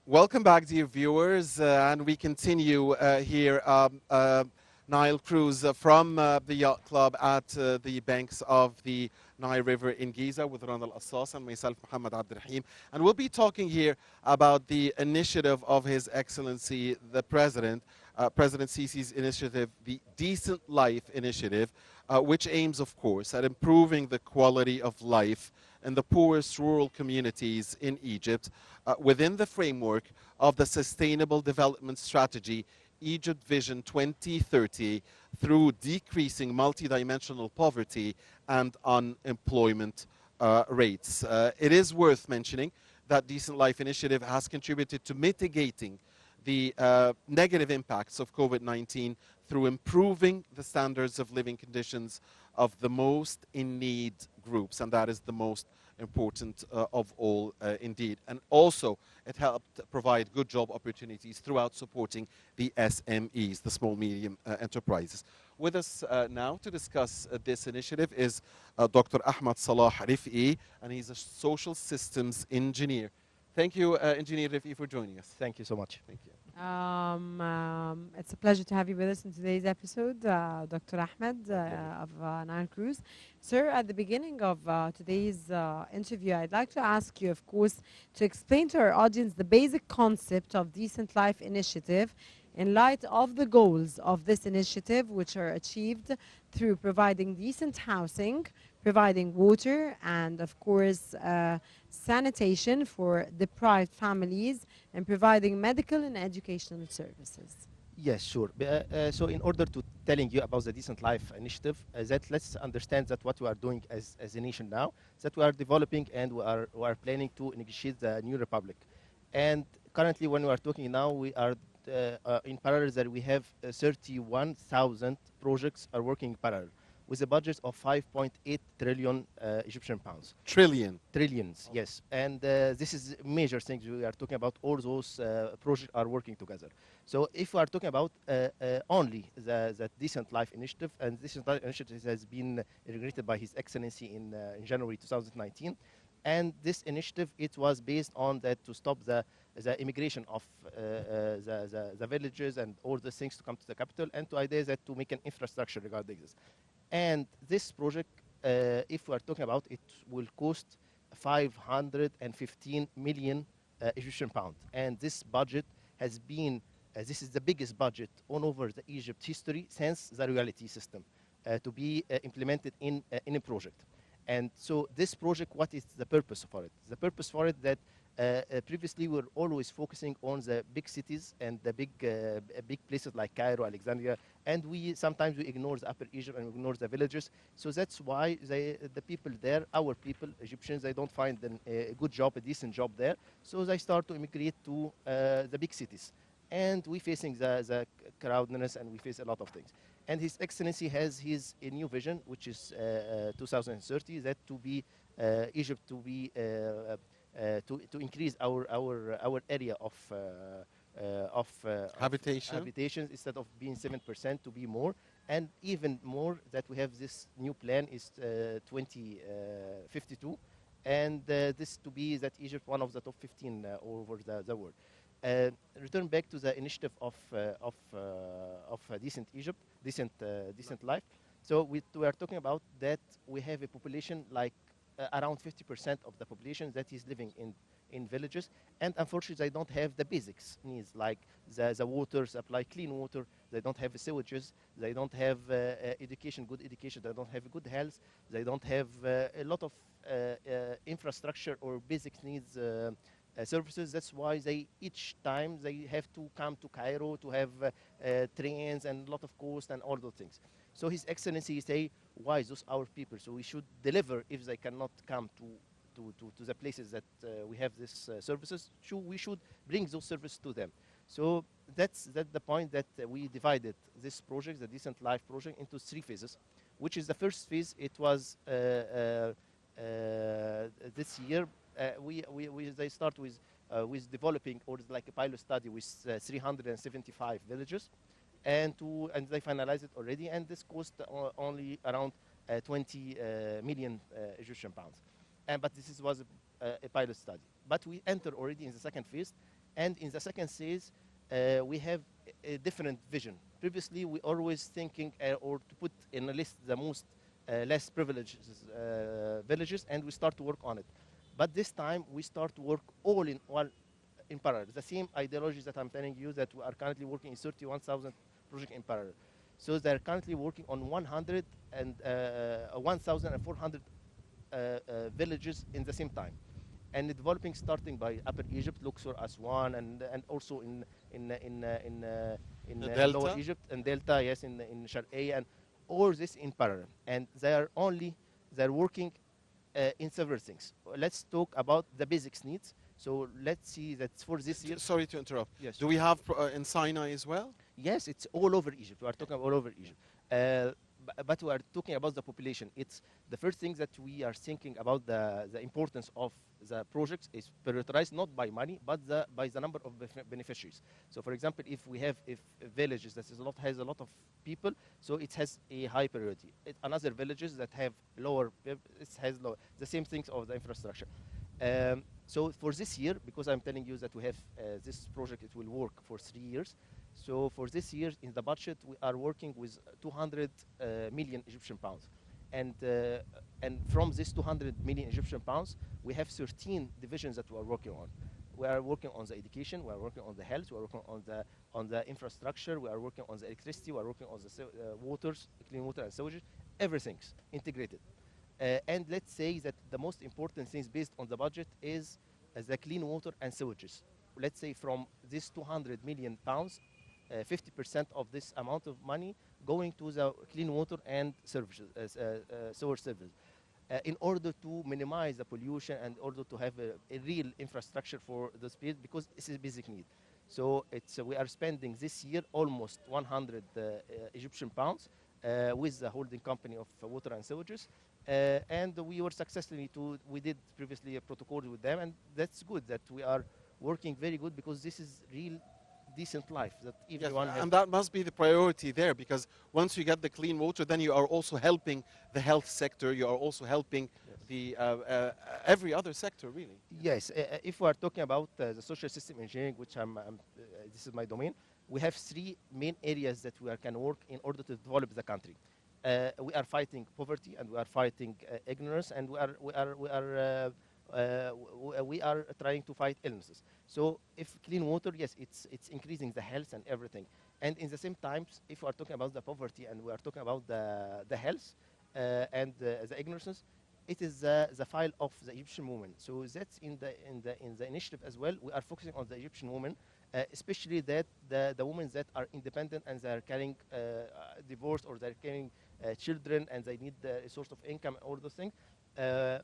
Welcome back, dear viewers, and we continue here Nile cruise from the yacht club at the banks of the Nile River in Giza with Ronald Assas and myself, Muhammad Abdurrahim. And we'll be talking here about the initiative of His Excellency, the President, President Sisi's initiative, the Decent Life Initiative, which aims, of course, at improving the quality of life in the poorest rural communities in Egypt within the framework of the Sustainable Development Strategy Egypt Vision 2030 through decreasing multidimensional poverty and unemployment rates. It is worth mentioning that Decent Life Initiative has contributed to mitigating the negative impacts of COVID-19 through improving the standards of living conditions of the most in need groups, and that is the most important of all indeed. And also, it helped provide good job opportunities throughout supporting the SMEs, the small medium enterprises. With us now to discuss this initiative is Dr. Ahmed Salah Refqy, and he's a social systems engineer. Thank you, Engineer Refqy, for joining us. Thank you so much. Thank you. It's a pleasure to have you with us in today's episode, Dr. Ahmed of Nile Cruise. Sir, at the beginning of today's interview, I'd like to ask you, of course, to explain to our audience the basic concept of Decent Life Initiative in light of the goals of this initiative, which are achieved through providing decent housing, providing water, and of course sanitation for deprived families, and providing medical and educational services. Yes, sure. So in order to telling you about the Decent Life Initiative, that let's understand that what we are doing as a nation now, that we are developing and we are planning to negotiate the new republic. And currently when we are talking now, we are in parallel that we have 31,000 projects are working in parallel with a budget of 5.8 trillion Egyptian pounds. Trillions, yes. And this is major things we are talking about. All those projects are working together. So if we are talking about only the Decent Life Initiative, and this Decent Life Initiative has been inaugurated by His Excellency in January 2019. And this initiative, it was based on that to stop the immigration of the villages and all the things to come to the capital, and to idea that to make an infrastructure regarding this. And this project, if we are talking about, it will cost 515 million Egyptian pounds. And this budget has been, this is the biggest budget all over the Egypt history since the royalty system to be implemented in a project. And so this project, what is the purpose for it? The purpose for it that previously we were always focusing on the big cities and the big places like Cairo, Alexandria, and sometimes we ignore the Upper Egypt and we ignore the villages. So that's why the people there, our people, Egyptians, they don't find a good job, a decent job there. So they start to immigrate to the big cities. And we facing the crowdedness, and we face a lot of things. And His Excellency has his a new vision, which is 2030, that to be Egypt to be to increase our area of habitations instead of being 7% to be more, and even more that we have this new plan is 2052, and this to be that Egypt one of the top 15 all over the world. Return back to the initiative of Decent Egypt, decent life. So we are talking about that we have a population like around 50% of the population that is living in villages, and unfortunately they don't have the basics needs like the water supply, clean water. They don't have sewages. They don't have education, good education. They don't have good health. They don't have a lot of infrastructure or basic needs services. That's why each time they have to come to Cairo to have trains and a lot of cost and all those things. So His Excellency say, why those our people? So we should deliver if they cannot come to the places that we have these services. We should bring those services to them. So that's the point that we divided this project, the Decent Life project, into 3 phases, which is the first phase. It was this year. They start with developing or like a pilot study with 375 villages, and they finalized it already, and this cost only around 20 million Egyptian pounds. But this was a pilot study. But we enter already in the second phase, And in the second phase, we have a different vision. Previously, we always thinking or to put in a list the most less privileged villages, and we start to work on it. But this time, we start to work all in one in parallel. The same ideologies that I'm telling you that we are currently working in 31,000 projects in parallel. So they're currently working on 1,400 villages in the same time, and developing starting by Upper Egypt, Luxor, Aswan, and also in The Lower Delta? Egypt and Delta, yes, in Sharqiyya, and all this in parallel. And they're working in several things. Let's talk about the basics needs. So let's see that for this year. Sorry to interrupt. Yes. Do we have in Sinai as well? Yes, it's all over Egypt. We are talking all over Egypt. But we are talking about the population. It's the first thing that we are thinking about the importance of the projects is prioritized not by money, but by the number of beneficiaries. So, for example, if villages that has a lot of people, so it has a high priority. Another villages that have lower, it has lower. The same things of the infrastructure. So for this year, because I'm telling you that we have this project, it will work for 3 years. So for this year, in the budget, we are working with 200 million Egyptian pounds. And from this 200 million Egyptian pounds, we have 13 divisions that we are working on. We are working on the education, we are working on the health, we are working on the infrastructure, we are working on the electricity, we are working on the waters, clean water and sewage, everything's integrated. And let's say that the most important things based on the budget is the clean water and sewages. Let's say from this 200 million pounds, 50% of this amount of money going to the clean water and services, sewer services, in order to minimize the pollution and in order to have a real infrastructure for the space, because this is a basic need. So we are spending this year almost 100 Egyptian pounds with the holding company of water and sewages. And we were we did previously a protocol with them, and that's good that we are working very good, because this is real decent life that everyone has. And that must be the priority there, because once you get the clean water, then you are also helping the health sector, you are also helping the every other sector, really. Yes, if we are talking about the social system engineering, which this is my domain, we have 3 main areas that we can work in order to develop the country. We are fighting poverty, and we are fighting ignorance, and we are trying to fight illnesses. So if clean water, yes, it's increasing the health and everything. And in the same time, if we are talking about the poverty and we are talking about the health and the ignorance, it is the file of the Egyptian woman. So that's in the initiative as well. We are focusing on the Egyptian woman, especially that the women that are independent and they are carrying divorce, or they're carrying children and they need a source of income and all those things.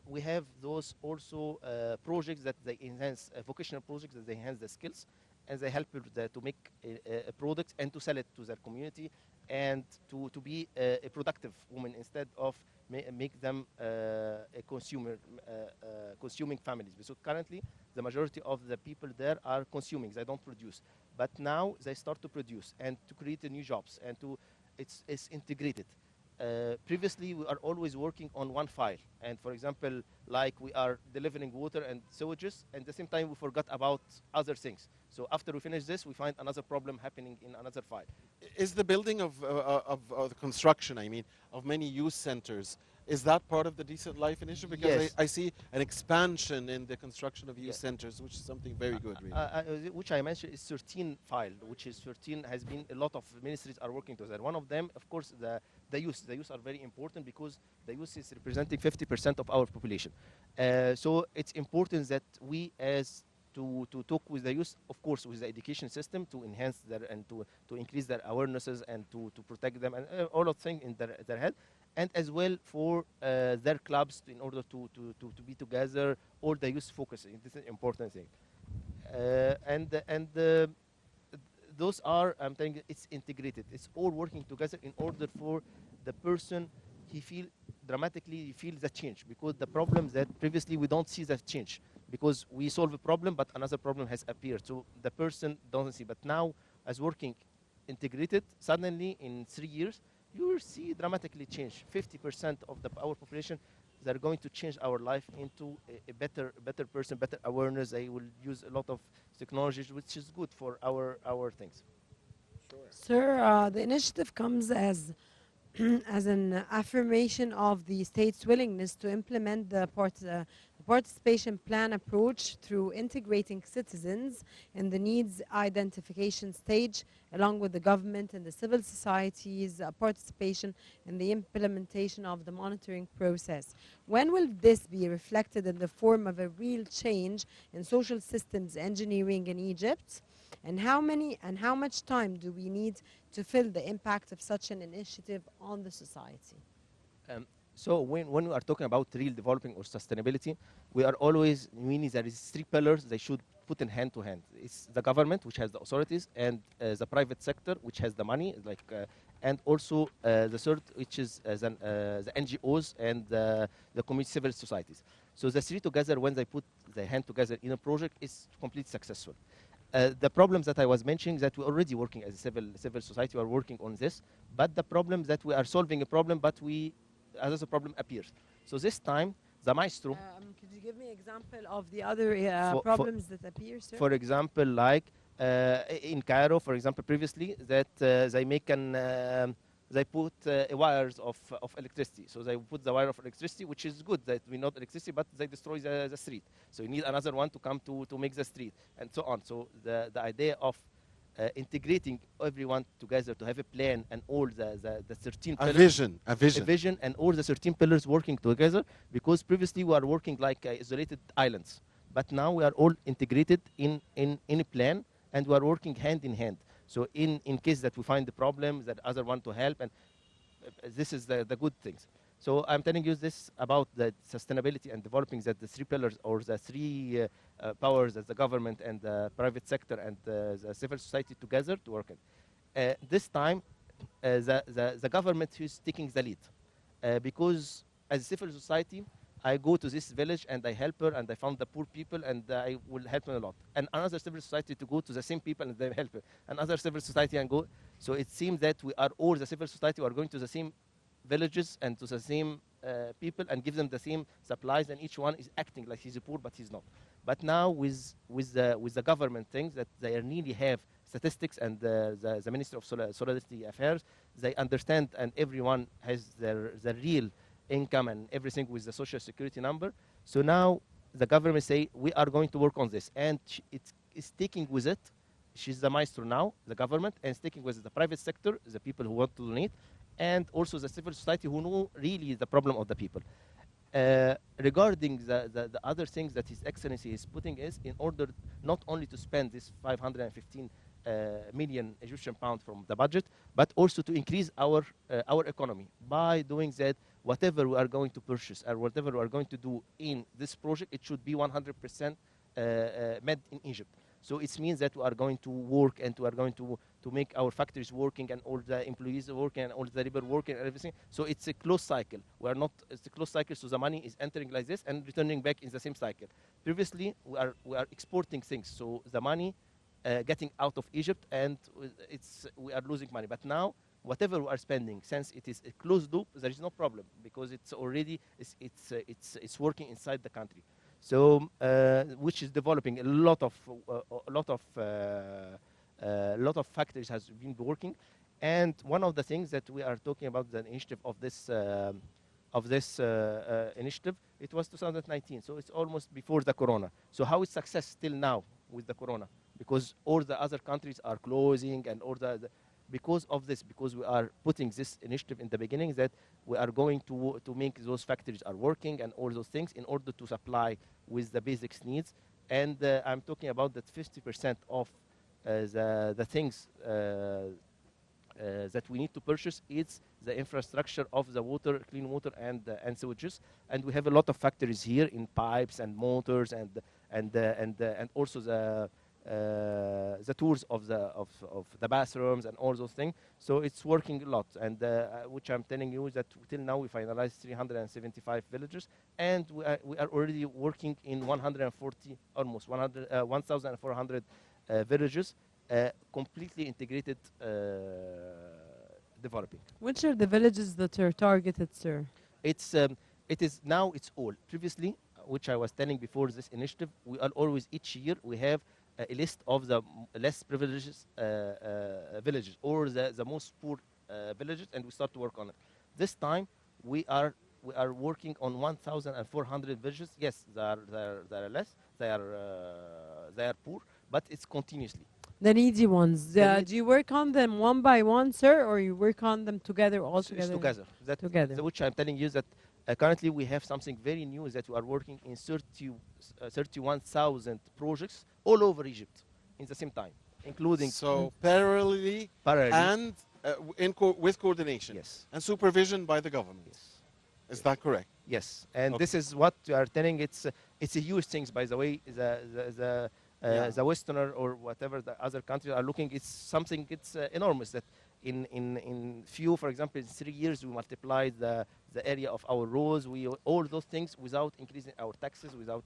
We have those also projects that they enhance, vocational projects that they enhance the skills, and they help to make a product and to sell it to their community, and to be a productive woman instead of make them a consuming families. So currently, the majority of the people there are consuming; they don't produce. But now they start to produce and to create new jobs, and it's integrated. Previously, we are always working on one file, and for example, like we are delivering water and sewages, and at the same time we forgot about other things. So after we finish this, we find another problem happening in another file. Is the building of the construction, I mean, of many youth centers, is that part of the Decent Life Initiative? Because Yes. I see an expansion in the construction of youth Yes. centers, which is something very good, really. Which I mentioned is 13 file, which is 13 has been a lot of ministries are working together. One of them, of course, the youth. The youth are very important because the youth is representing 50% of our population. So it's important that we to talk with the youth, of course, with the education system to enhance their and to increase their awarenesses and to protect them and all of things in their head, and as well for their clubs in order to be together. All the youth focusing. This is an important thing, and those are, I'm telling you, it's integrated. It's all working together in order for the person he feel the change, because the problem that previously we don't see that change, because we solve a problem but another problem has appeared, so the person doesn't see. But now, as working integrated, suddenly in 3 years you will see dramatically change. 50% of our population, they're going to change our life into a better person, better awareness. They will use a lot of technologies, which is good for our things. Sir, the initiative comes as as an affirmation of the state's willingness to implement the participation plan approach through integrating citizens in the needs identification stage, along with the government and the civil society's participation in the implementation of the monitoring process. When will this be reflected in the form of a real change in social systems engineering in Egypt? And how much time do we need to feel the impact of such an initiative on the society? Um, so when we are talking about real developing or sustainability, we are always meaning there is three pillars they should put in hand to hand. It's the government, which has the authorities, and the private sector, which has the money, and also the third, which is the NGOs and the community civil societies. So the three together, when they put their hand together in a project, is completely successful. The problems that I was mentioning, that we're already working as a civil society, we are working on this, but the problem that we are solving a problem, but another problem appears. So this time, the maestro, Could you give me an example of the other For- problems that appear, sir? for example, like in Cairo, for example, previously, that they put wires of electricity. So they put the wire of electricity, which is good that we not electricity, but they destroy the street. So you need another one to come to make the street, and so on. So the idea of integrating everyone together to have a plan and all the 13 A pillars, vision, a a vision. vision and all the 13 pillars working together, because previously we are working like isolated islands, but now we are all integrated in a plan, and we are working hand in hand. So in case that we find the problem, that other want to help, and this is the good things. So I'm telling you this about the sustainability and developing that the three pillars or the three powers, that the government and the private sector and the civil society together to work it. This time, the government is taking the lead, because as a civil society, I go to this village and I help her and I found the poor people and I will help them a lot. And another civil society to go to the same people and they help her. Another civil society and go. So it seems that we are all the civil society are going to the same villages and to the same people and give them the same supplies, and each one is acting like he's poor but he's not. But now with the government things that they really have statistics and the Ministry of Solidarity Affairs, they understand and everyone has their real income and everything with the social security number. So now the government say we are going to work on this, and it's taking with it. She's the maestro now, the government, and it's taking with the private sector, the people who want to donate, and also the civil society who know really the problem of the people. Regarding the other things that His Excellency is putting is in order not only to spend this 515 million Egyptian pound from the budget, but also to increase our economy by doing that. Whatever we are going to purchase or whatever we are going to do in this project, it should be 100% made in Egypt. So it means that we are going to work and we are going to make our factories working and all the employees working and all the labor working and everything. So it's a closed cycle. It's a closed cycle, so the money is entering like this and returning back in the same cycle. Previously, we are exporting things, so the money getting out of Egypt and we are losing money. But now, whatever we are spending, since it is a closed loop, there is no problem because it's already it's working inside the country. So which is developing a lot of factories has been working, and one of the things that we are talking about the initiative of this initiative, it was 2019, so it's almost before the corona. So how is success still now with the corona? Because all the other countries are closing and all because of this, because we are putting this initiative in the beginning that we are going to make those factories are working and all those things in order to supply with the basics needs. And I'm talking about that 50% of the things that we need to purchase is the infrastructure of the water, clean water, and sewages. And we have a lot of factories here in pipes and motors and also the tours of the bathrooms and all those things. So it's working a lot, and which I'm telling you is that till now we finalized 375 villages, and we are already working in 140, almost 1,400 villages, completely integrated developing. Which are the villages that are targeted, sir? It's It is now. It's all. Previously, which I was telling before this initiative, we are always each year we have a list of the less privileged villages or the most poor villages, and we start to work on it. This time we are working on 1,400 villages. Yes, they are less. They are poor, but it's continuously. The needy ones. The need- Do you work on them one by one, sir, or you work on them together, all It's together? together. That Together. which I'm telling you that currently we have something very new is that we are working in 31,000 projects all over Egypt in the same time, including So parallelly parallel. and with coordination Yes. and supervision by the government. Yes. Is that correct? Yes, and Okay. this is what we are telling. It's a huge thing, by the way. Yeah. The Westerner or whatever the other countries are looking. It's something. It's enormous. That in few, for example, in 3 years we multiplied the area of our roads. We all those things without increasing our taxes, without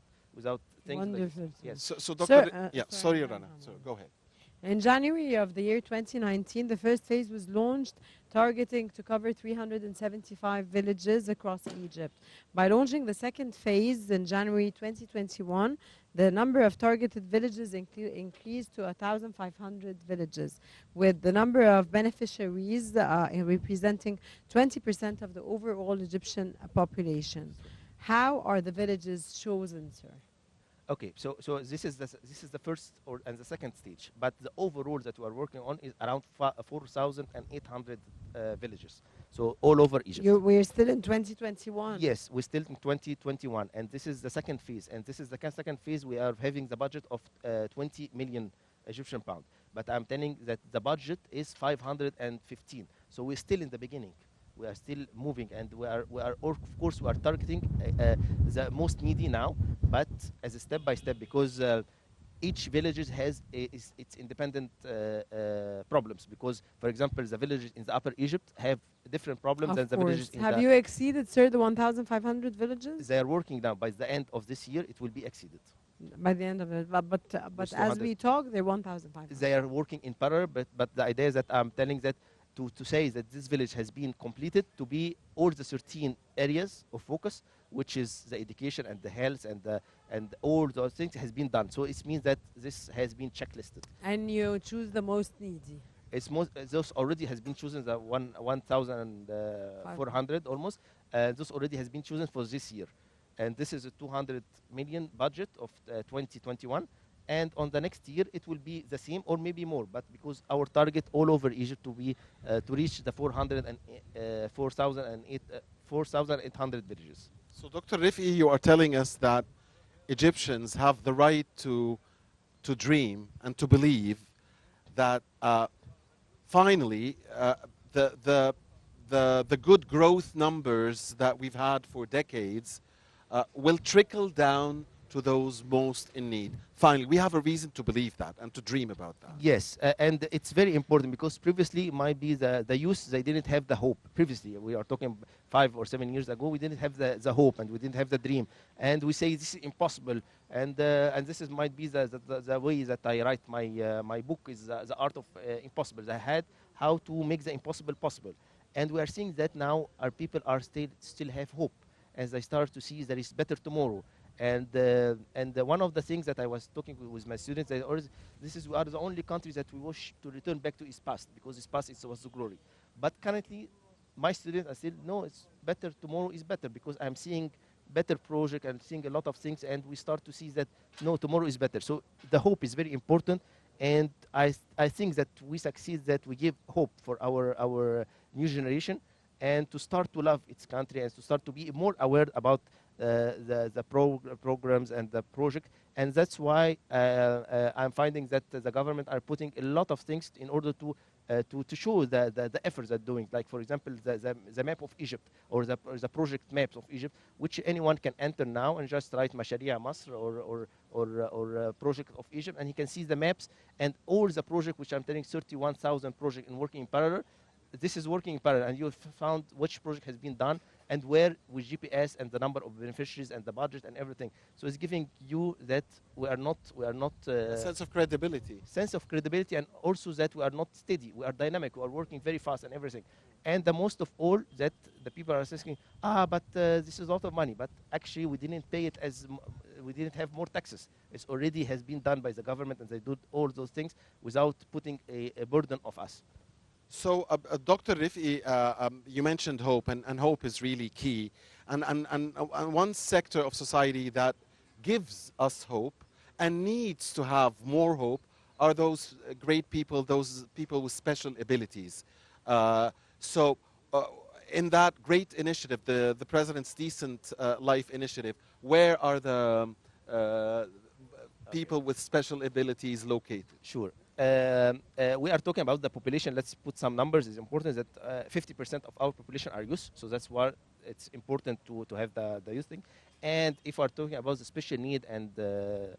things. Wonderful. Like, yes. So Sir, Dr. yeah, sorry, sorry, no, Rana. no, So no. go ahead. In January of the year 2019, the first phase was launched, targeting to cover 375 villages across Egypt. By launching the second phase in January 2021, the number of targeted villages increased to 1,500 villages, with the number of beneficiaries representing 20% of the overall Egyptian population. How are the villages chosen, sir? Okay, so this is the first and the second stage, but the overall that we are working on is around 4,800 villages, so all over Egypt. We're still in 2021. Yes, we're still in 2021, and this is the second phase. And this is the second phase. We are having the budget of 20 million Egyptian pound, but I'm telling that the budget is 515. So we're still in the beginning. We are still moving, and we are of course we are targeting the most needy now, but as a step by step, because each village has its independent problems. Because, for example, the villages in the Upper Egypt have different problems than Of the villages course. in Have the. you exceeded, sir, the 1,500 villages? They are working now. By the end of this year, it will be exceeded. By the end of it, but There's as 200. we talk, they're 1,500. They are working in parallel, but the idea is that I'm telling that to say that this village has been completed to be all the 13 areas of focus, which is the education and the health and all those things has been done. So it means that this has been checklisted. And you choose the most needy. It's most those already has been chosen, the 1,400 almost. This already has been chosen for this year, and this is a 200 million budget of 2021. And on the next year, it will be the same or maybe more. But because our target all over Egypt to be to reach the 4,800 villages. So Dr. Refqy, you are telling us that Egyptians have the right to dream and to believe that finally the good growth numbers that we've had for decades will trickle down to those most in need. Finally, we have a reason to believe that and to dream about that. Yes, and it's very important because previously might be the youth, they didn't have the hope. Previously, we are talking 5 or 7 years ago, we didn't have the hope and we didn't have the dream. And we say this is impossible. And this is might be the way that I write my book is the art of impossible. I had how to make the impossible possible. And we are seeing that now our people are still have hope as they start to see there is better tomorrow. And one of the things that I was talking with my students, we are the only countries that we wish to return back to its past, because its past was the glory. But currently, my students are still, no, it's better, tomorrow is better, because I'm seeing better project and seeing a lot of things, and we start to see that, no, tomorrow is better. So the hope is very important, and I think that we succeed, that we give hope for our new generation, and to start to love its country and to start to be more aware about the programs and the project. And that's why I'm finding that the government are putting a lot of things in order to show the efforts they're doing. Like, for example, the map of Egypt, or the project maps of Egypt, which anyone can enter now and just write Masharia Masr or project of Egypt, and he can see the maps and all the project, which I'm telling 31,000 projects in working in parallel. This is working in parallel, and you found which project has been done and where with GPS and the number of beneficiaries and the budget and everything. So it's giving you that we are not A sense of credibility. and also that we are not steady. We are dynamic. We are working very fast and everything. And the most of all that the people are asking, but this is a lot of money. But actually, we didn't pay it we didn't have more taxes. It's already has been done by the government, and they do all those things without putting a burden of us. So, Dr. Refqy, you mentioned hope, and hope is really key. And one sector of society that gives us hope and needs to have more hope are those great people, those people with special abilities. So, uh, in that great initiative, the President's Decent Life Initiative, where are the people with special abilities located? Sure. We are talking about the population. Let's put some numbers. It's important that 50% of our population are youth, so that's why it's important to have the youth thing. And if we're talking about the special need and the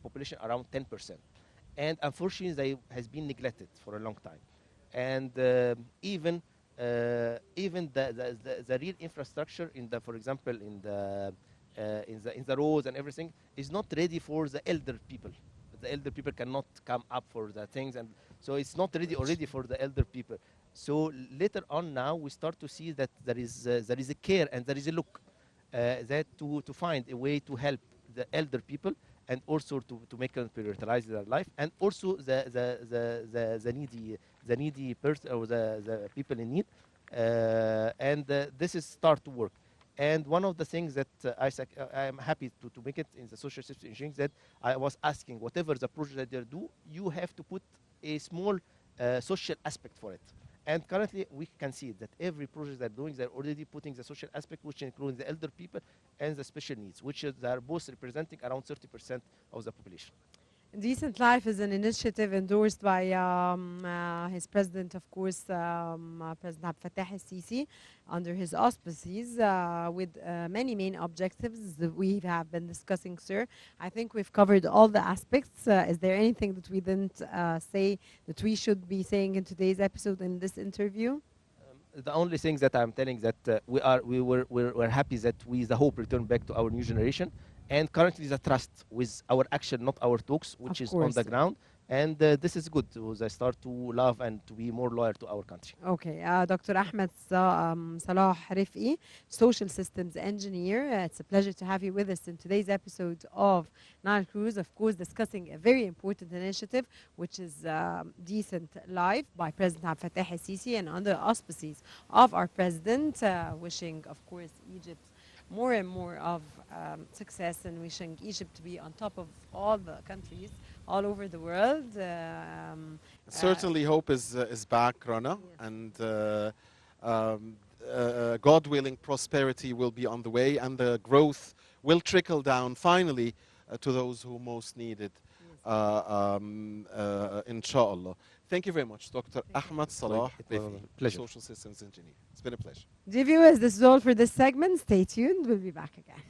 population around 10%, and unfortunately they has been neglected for a long time, and even the real infrastructure in the, for example, in the roads and everything is not ready for the elder people. The elder people cannot come up for the things, and so it's not ready already for the elder people. So later on now we start to see that there is a care and there is a look that to find a way to help the elder people, and also to make them prioritize their life, and also the needy person or the people in need, and this is start to work. And one of the things that I am happy to make it in the social system engineering, that I was asking, whatever the project that they do, you have to put a small social aspect for it. And currently, we can see that every project they're doing, they're already putting the social aspect, which includes the elder people and the special needs, which are both representing around 30% of the population. Decent Life is an initiative endorsed by his president, of course, President Abdel Fattah el-Sisi, under his auspices, with many main objectives that we have been discussing, sir. I think we've covered all the aspects. Is there anything that we didn't say that we should be saying in today's episode, in this interview? The only thing that I'm telling that we're happy that the hope returned back to our new generation, and currently the trust with our action, not our talks, which is on the ground. And this is good. So they start to love and to be more loyal to our country. Okay, Dr. Ahmed Salah Refqy, social systems engineer. It's a pleasure to have you with us in today's episode of Nile Cruise, of course, discussing a very important initiative, which is Decent Life by President Abdel Fattah el-Sisi, and under auspices of our president, wishing, of course, Egypt more and more of success, and wishing Egypt to be on top of all the countries all over the world. Certainly, hope is back, Rana, yes. And God willing, prosperity will be on the way, and the growth will trickle down finally to those who most need it. Inshallah. Thank you very much, Dr. Ahmed Salah Refqy, Social Systems Engineer. It's been a pleasure. Dear viewers, this is all for this segment. Stay tuned. We'll be back again.